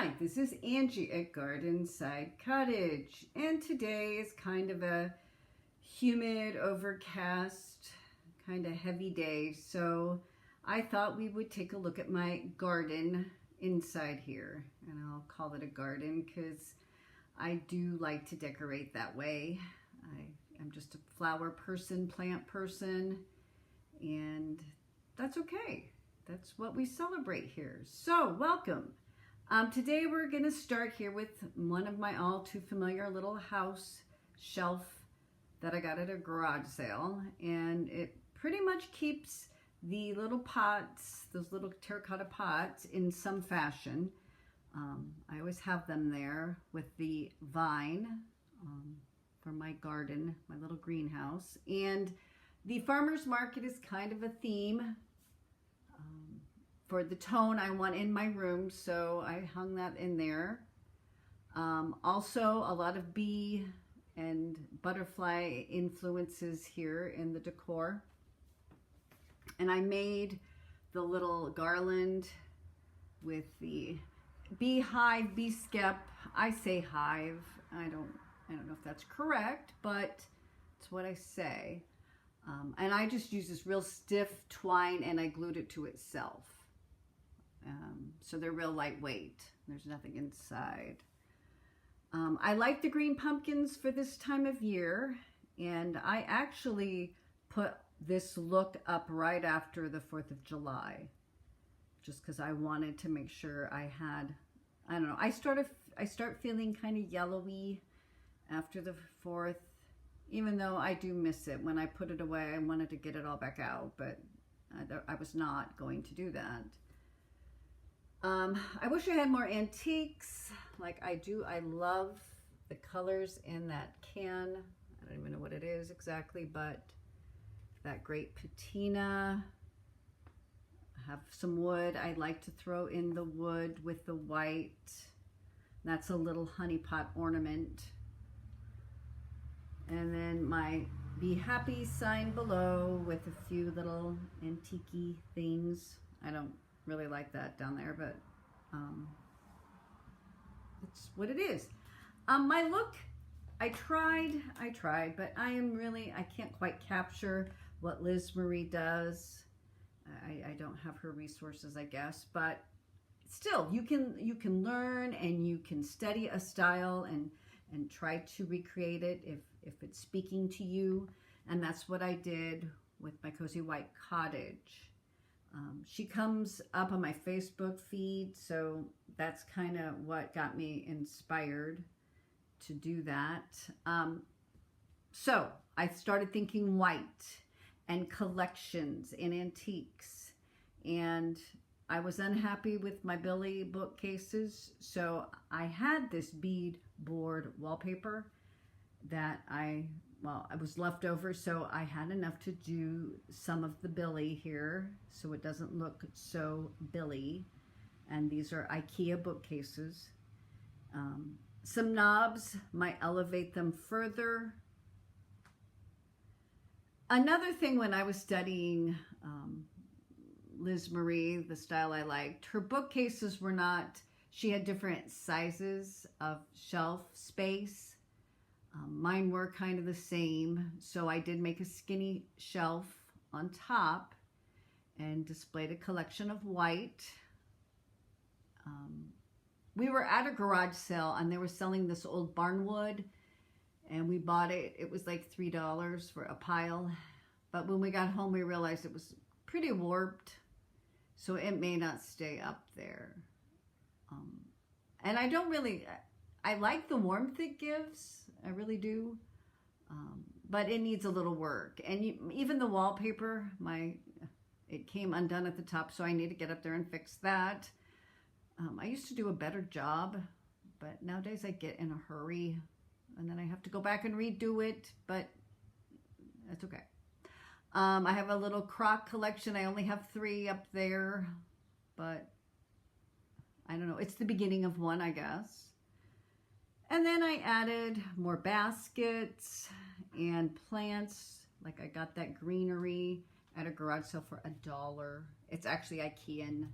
Hi, this is Angie at Gardenside Cottage, and today is kind of a humid, overcast, kind of heavy day, so I thought we would take a look at my garden inside here, and I'll call it a garden because I do like to decorate that way. I'm just a flower person, plant person, and that's okay. That's what we celebrate here. So, welcome. Today we're going to start here with one of my all too familiar little house shelf that I got at a garage sale, and it pretty much keeps the little pots, those little terracotta pots, in some fashion. I always have them there with the vine for my garden, my little greenhouse, and the farmer's market is kind of a theme for the tone I want in my room, so I hung that in there. Also, a lot of bee and butterfly influences here in the decor. And I made the little garland with the beehive, bee skep. I say hive. I don't know if that's correct, but it's what I say. And I just use this real stiff twine and I glued it to itself. So they're real lightweight. There's nothing inside. I like the green pumpkins for this time of year, and I actually put this look up right after the 4th of July, just because I wanted to make sure I had, I don't know, I start feeling kind of yellowy after the 4th, even though I do miss it. When I put it away, I wanted to get it all back out, but I was not going to do that. I wish I had more antiques like I do. I love the colors in that can. I don't even know what it is exactly, but that great patina. I have some wood. I like to throw in the wood with the white. That's a little honey pot ornament. And then my Be Happy sign below with a few little antique-y things. I don't really like that down there, but it's what it is. My look, I tried, but I can't quite capture what Liz Marie does. I don't have her resources, I guess, but still, you can learn and you can study a style and try to recreate it if it's speaking to you, and that's what I did with my Cozy White Cottage. She comes up on my Facebook feed, so that's kind of what got me inspired to do that. So I started thinking white and collections and antiques, and I was unhappy with my Billy bookcases, so I had this bead board wallpaper that it was left over, so I had enough to do some of the Billy here so it doesn't look so Billy. And these are IKEA bookcases. Some knobs might elevate them further. Another thing, when I was studying Liz Marie, the style I liked, her bookcases were not, she had different sizes of shelf space. Mine were kind of the same, so I did make a skinny shelf on top and displayed a collection of white. We were at a garage sale and they were selling this old barnwood, and we bought it. It was like $3 for a pile, but when we got home we realized it was pretty warped, so it may not stay up there. And I like the warmth it gives, I really do, but it needs a little work. And even the wallpaper, it came undone at the top, so I need to get up there and fix that. I used to do a better job, but nowadays I get in a hurry, and then I have to go back and redo it, but that's okay. I have a little crock collection. I only have 3 up there, but I don't know. It's the beginning of one, I guess. And then I added more baskets and plants. Like I got that greenery at a garage sale for $1. It's actually IKEA.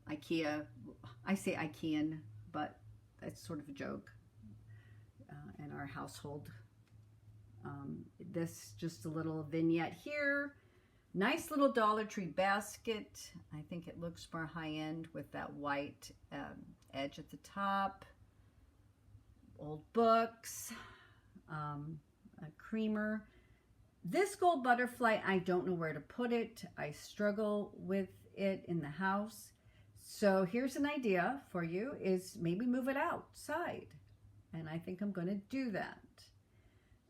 IKEA. I say IKEAN, but that's sort of a joke in our household. This just a little vignette here. Nice little Dollar Tree basket. I think it looks more high-end with that white edge at the top. Old books. A creamer. This gold butterfly, I don't know where to put it. I struggle with it in the house. So here's an idea for you, is maybe move it outside. And I think I'm going to do that.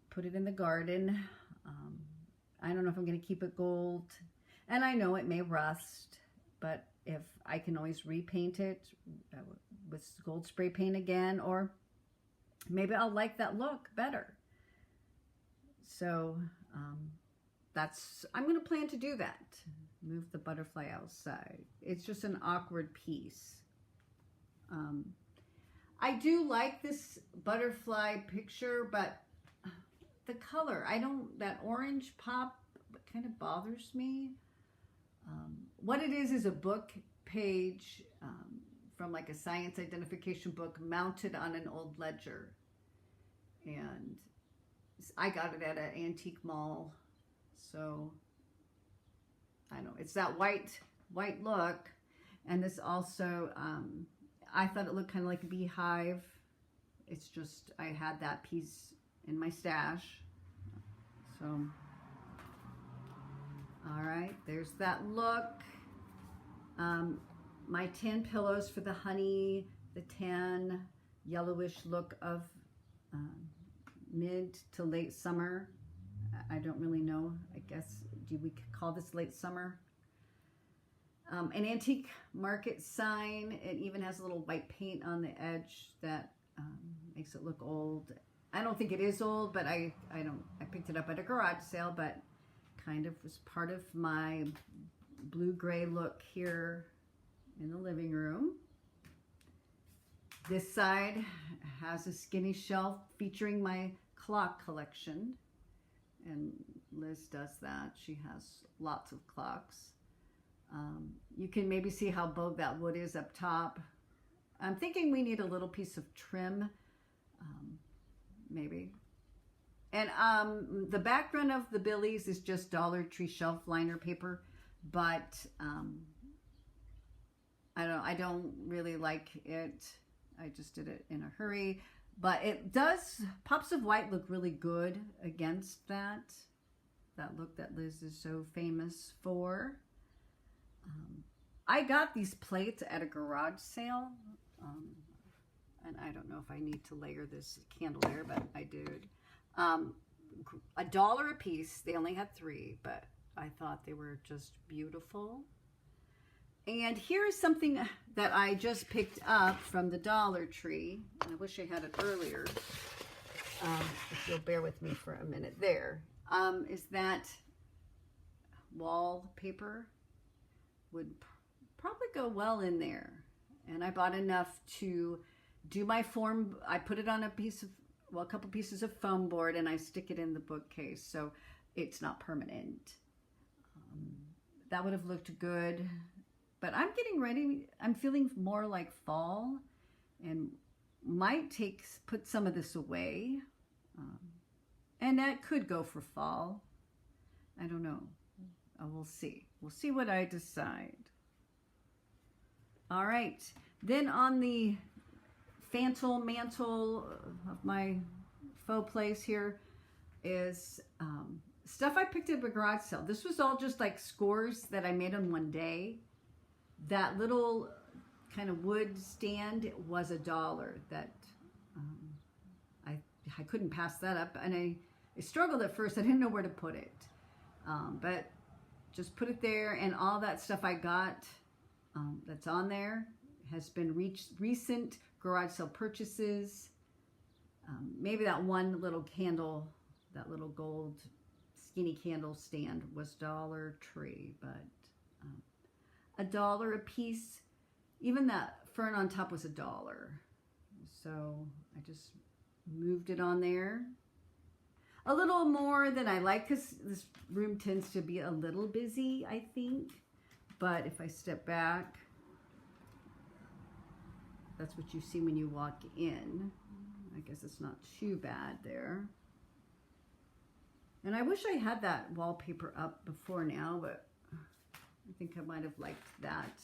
Put it in the garden. I don't know if I'm going to keep it gold. And I know it may rust, but if I can always repaint it with gold spray paint again, or maybe I'll like that look better. So I'm going to plan to do that. Move the butterfly outside. It's just an awkward piece. I do like this butterfly picture, but the color, that orange pop kind of bothers me. What it is a book page from like a science identification book mounted on an old ledger. And I got it at an antique mall. So, I don't know, it's that white look. And this also, I thought it looked kind of like a beehive. It's just, I had that piece in my stash. So, all right, there's that look. My tan pillows for the honey, the tan yellowish look of mid to late summer. I don't really know. I guess, do we call this late summer? An antique market sign. It even has a little white paint on the edge that makes it look old. I don't think it is old, but I picked it up at a garage sale, but kind of was part of my blue-gray look here in the living room. This side has a skinny shelf featuring my clock collection, and Liz does that. She has lots of clocks. You can maybe see how bowed that wood is up top. I'm thinking we need a little piece of trim, maybe. And the background of the Billies is just Dollar Tree shelf liner paper, but I don't really like it. I just did it in a hurry, but it does, pops of white look really good against that look that Liz is so famous for. I got these plates at a garage sale, and I don't know if I need to layer this candle there, but I did. $1 a piece. They only had 3, but I thought they were just beautiful. And here's something that I just picked up from the Dollar Tree. I wish I had it earlier. If you'll bear with me for a minute there. Is that wallpaper would probably go well in there. And I bought enough to do my form. I put it on a couple pieces of foam board, and I stick it in the bookcase, so it's not permanent. That would have looked good. But I'm getting ready. I'm feeling more like fall, and might put some of this away. And that could go for fall. I don't know. We'll see. We'll see what I decide. All right. Then on the mantle of my faux place here is stuff I picked up at a garage sale. This was all just like scores that I made on one day. That little kind of wood stand was $1 that I couldn't pass that up, and I struggled at first. I didn't know where to put it, but just put it there, and all that stuff I got that's on there has been recent garage sale purchases. Maybe that one little candle, that little gold skinny candle stand was Dollar Tree, but $1 a piece. Even that fern on top was $1. So I just moved it on there. A little more than I like, because this room tends to be a little busy, I think. But if I step back, That's what you see when you walk in. I guess it's not too bad there. And I wish I had that wallpaper up before now, but I think I might have liked that.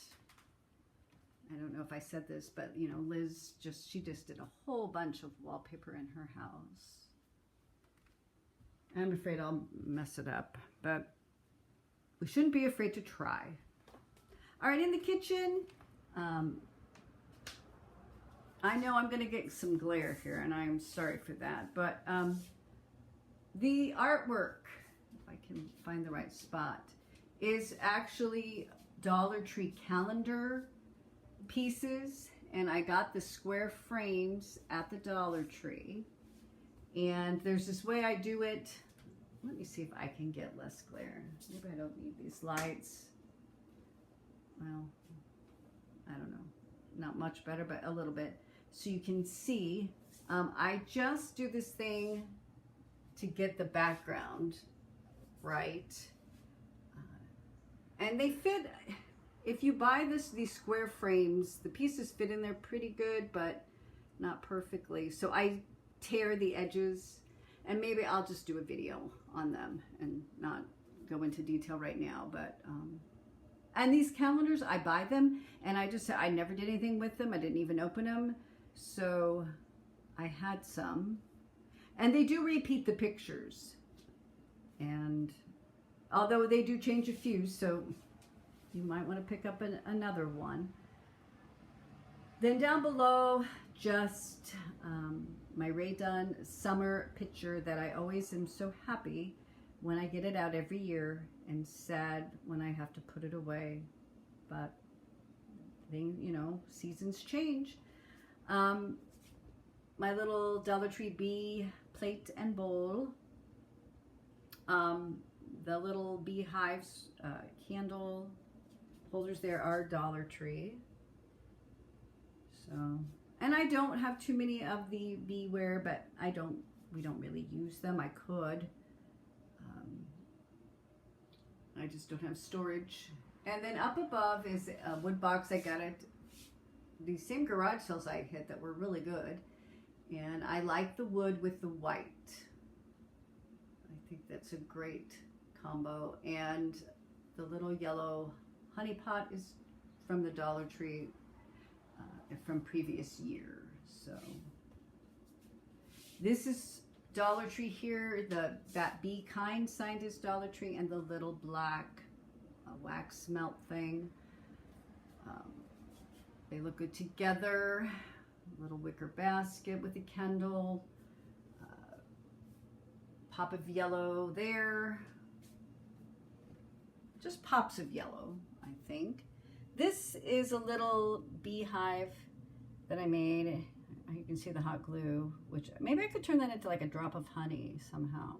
I don't know if I said this, but you know, Liz she just did a whole bunch of wallpaper in her house. I'm afraid I'll mess it up, but we shouldn't be afraid to try. All right, in the kitchen, I know I'm going to get some glare here, and I'm sorry for that, but the artwork, if I can find the right spot, is actually Dollar Tree calendar pieces, and I got the square frames at the Dollar Tree, and there's this way I do it. Let me see if I can get less glare. Maybe I don't need these lights. Well, I don't know, not much better, but a little bit, so you can see. I just do this thing to get the background right, and they fit. If you buy these square frames, the pieces fit in there pretty good, but not perfectly. So I tear the edges, and maybe I'll just do a video on them and not go into detail right now. But and these calendars, I buy them, and I never did anything with them. I didn't even open them, so I had some, and they do repeat the pictures, and although they do change a few, so you might want to pick up another one. Then down below, just my Rae Dunn summer picture that I always am so happy when I get it out every year, and sad when I have to put it away. But you know, seasons change. My little Dollar Tree bee plate and bowl. The little beehives candle holders there are Dollar Tree. So, and I don't have too many of the beeware, but we don't really use them. I could. I just don't have storage. And then up above is a wood box I got at the same garage sales I hit that were really good. And I like the wood with the white. I think that's a great combo. And the little yellow honey pot is from the Dollar Tree from previous year. So this is Dollar Tree here. That Be Kind sign is Dollar Tree, and the little black wax melt thing. They look good together. Little wicker basket with a candle. Pop of yellow there. Just pops of yellow, I think. This is a little beehive that I made. You can see the hot glue, which maybe I could turn that into like a drop of honey somehow.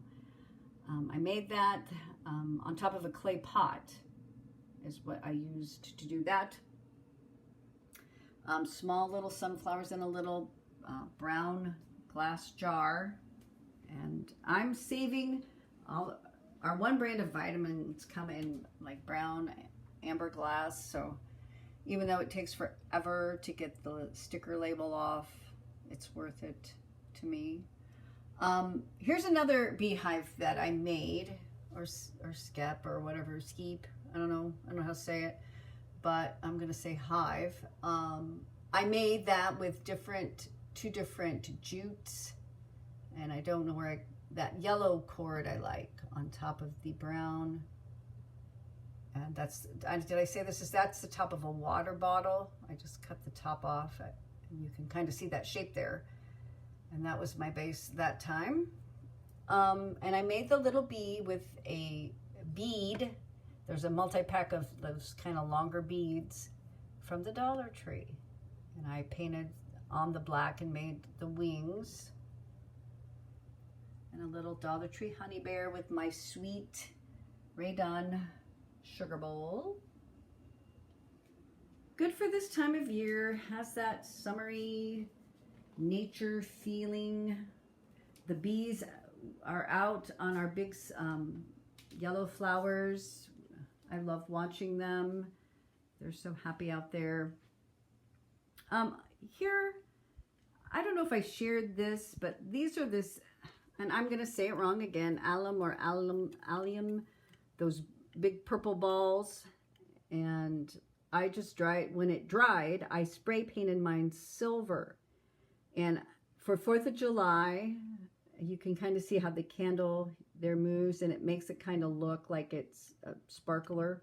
I made that on top of a clay pot is what I used to do that. Small little sunflowers in a little brown glass jar. And I'm saving our one brand of vitamins come in like brown amber glass. So even though it takes forever to get the sticker label off, it's worth it to me. Here's another beehive that I made, or skep, or whatever, skeep. I don't know how to say it, but I'm gonna say hive. I made that with two different jutes, and I don't know where that yellow cord I like on top of the brown. And did I say that's the top of a water bottle? I just cut the top off. And you can kind of see that shape there. And that was my base that time. And I made the little bee with a bead. There's a multi-pack of those kind of longer beads from the Dollar Tree. And I painted on the black and made the wings. And a little Dollar Tree honey bear with my sweet Rae Dunn sugar bowl. Good for this time of year. Has that summery nature feeling. The bees are out on our big yellow flowers. I love watching them. They're so happy out there. here, I don't know if I shared this, but these are this, and I'm going to say it wrong again, allium, those big purple balls. And I just dried, when it dried, I spray painted mine silver. And for 4th of July, you can kind of see how the candle there moves, and it makes it kind of look like it's a sparkler.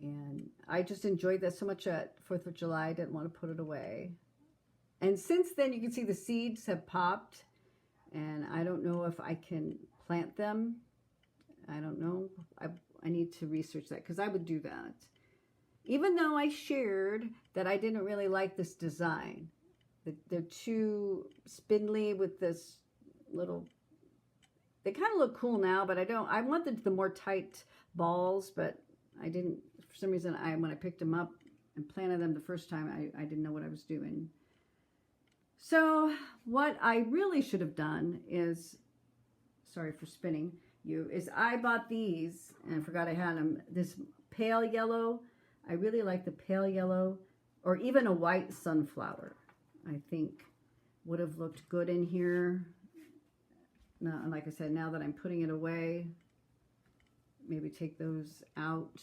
And I just enjoyed that so much at 4th of July, I didn't want to put it away. And since then, you can see the seeds have popped, and I don't know if I can plant them. I don't know. I need to research that, because I would do that. Even though I shared that I didn't really like this design. They're too spindly with this little, they kind of look cool now, but I wanted the more tight balls, but I didn't, for some reason, when I picked them up and planted them the first time, I didn't know what I was doing. So what I really should have done is, sorry for spinning you, is I bought these, and I forgot I had them, this pale yellow. I really like the pale yellow, or even a white sunflower, I think would have looked good in here. Now, like I said, now that I'm putting it away, maybe take those out.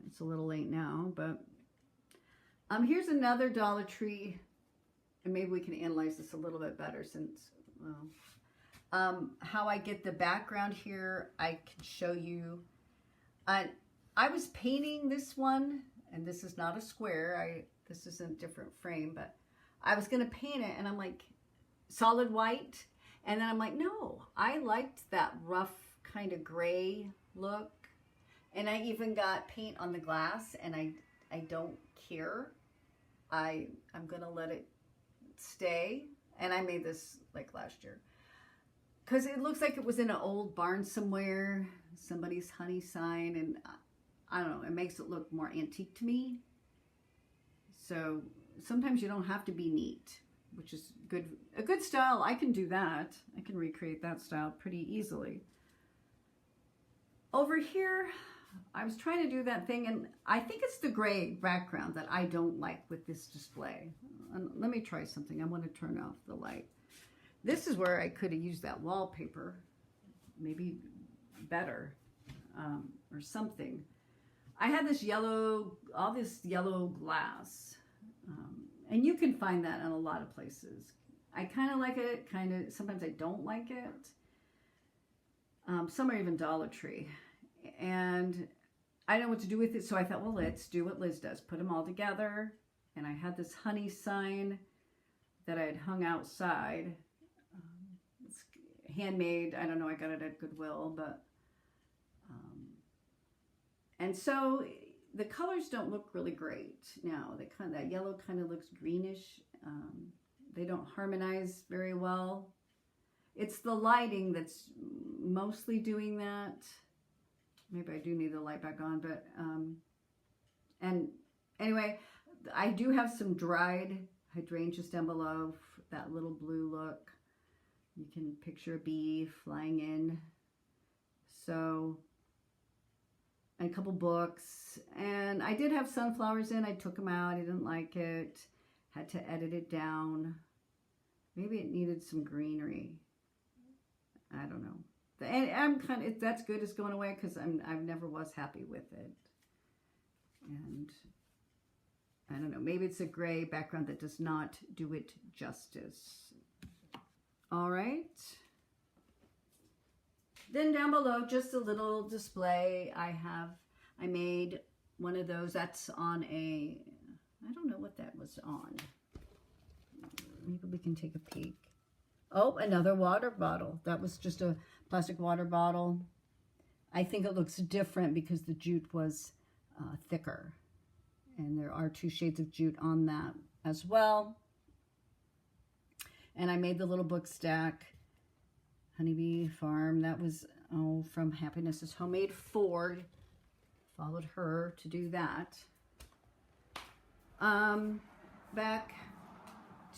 It's a little late now, but here's another Dollar Tree, and maybe we can analyze this a little bit better since, well, how I get the background here, I can show you. I was painting this one, and this is not a square. This is a different frame, but I was going to paint it, and I'm like, solid white. And then I'm like, no, I liked that rough kind of gray look. And I even got paint on the glass, and I don't care. I'm going to let it stay. And I made this like last year, because it looks like it was in an old barn somewhere, somebody's honey sign, and I don't know, it makes it look more antique to me. So sometimes you don't have to be neat, which is good. A good style, I can do that. I can recreate that style pretty easily. Over here, I was trying to do that thing, and I think it's the gray background that I don't like with this display. Let me try something. I want to turn off the light. This is where I could have used that wallpaper, maybe better, or something. I had this yellow, all this yellow glass, and you can find that in a lot of places. I kind of like it, sometimes I don't like it. Some are even Dollar Tree. And I don't know what to do with it, so I thought, well, let's do what Liz does. Put them all together. And I had this honey sign that I had hung outside. It's handmade. I don't know, I got it at Goodwill, but... and so the colors don't look really great now. That yellow kind of looks greenish. They don't harmonize very well. It's the lighting that's mostly doing that. Maybe I do need the light back on, but, and anyway, I do have some dried hydrangeas down below, that little blue look. You can picture a bee flying in. So, and a couple books, and I did have sunflowers in. I took them out. I didn't like it. Had to edit it down. Maybe it needed some greenery. I don't know. And I'm kind of, that's good, it's going away, because I never was happy with it. And I don't know, maybe it's a gray background that does not do it justice. All right. Then down below, just a little display. I made one of those. That's on a, I don't know what that was on. Maybe we can take a peek. Oh, another water bottle. That was just a plastic water bottle. I think it looks different because the jute was thicker. And there are 2 shades of jute on that as well. And I made the little book stack. Honeybee Farm. That was, from Happiness is Homemade Ford. Followed her to do that. Back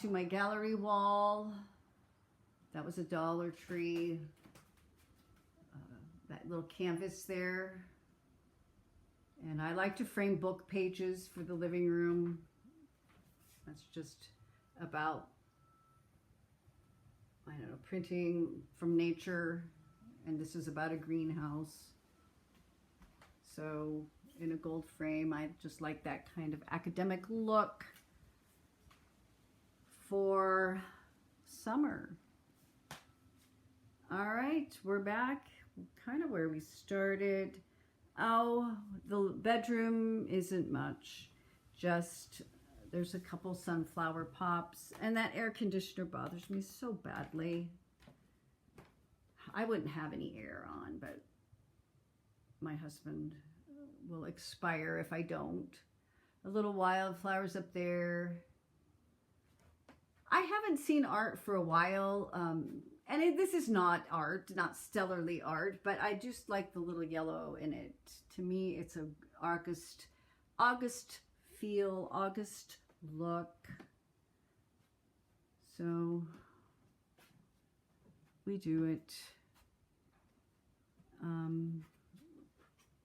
to my gallery wall. That was a Dollar Tree. That little canvas there. And I like to frame book pages for the living room. That's just about, I don't know, printing from nature. And this is about a greenhouse. So in a gold frame, I just like that kind of academic look for summer. All right, we're back kind of where we started. Oh, the bedroom isn't much. Just there's a couple sunflower pops, and that air conditioner bothers me so badly. I wouldn't have any air on, but my husband will expire if I don't. A little wildflowers up there. I haven't seen art for a while, and this is not art, not stellarly art, but I just like the little yellow in it. To me, it's a August feel, August look. So we do it.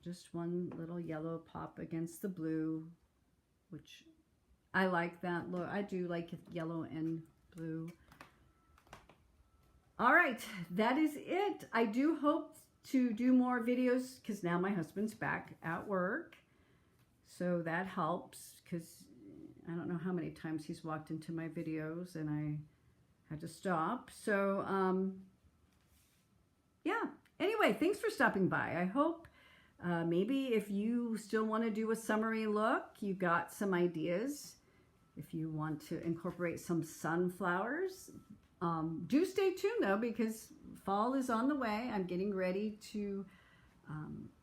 Just one little yellow pop against the blue, which I like that look. I do like yellow and blue. All right, that is it. I do hope to do more videos because now my husband's back at work. So that helps because I don't know how many times he's walked into my videos and I had to stop. So, yeah. Anyway, thanks for stopping by. I hope maybe if you still want to do a summery look, you got some ideas. If you want to incorporate some sunflowers, do stay tuned though, because fall is on the way. I'm getting ready to,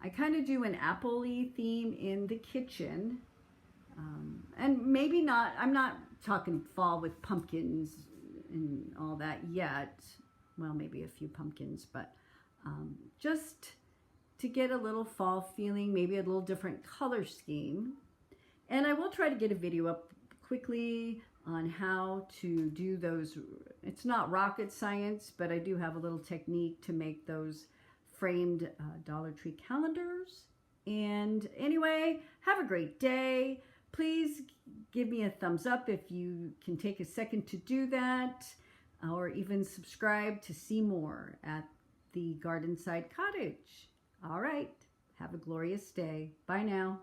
I kind of do an apple-y theme in the kitchen. And maybe not, I'm not talking fall with pumpkins and all that yet. Well, maybe a few pumpkins, but just to get a little fall feeling, maybe a little different color scheme. And I will try to get a video up quickly on how to do those. It's not rocket science, but I do have a little technique to make those framed Dollar Tree calendars. And anyway, have a great day. Please give me a thumbs up if you can take a second to do that, or even subscribe to see more at the Gardenside Cottage. All right, have a glorious day. Bye now.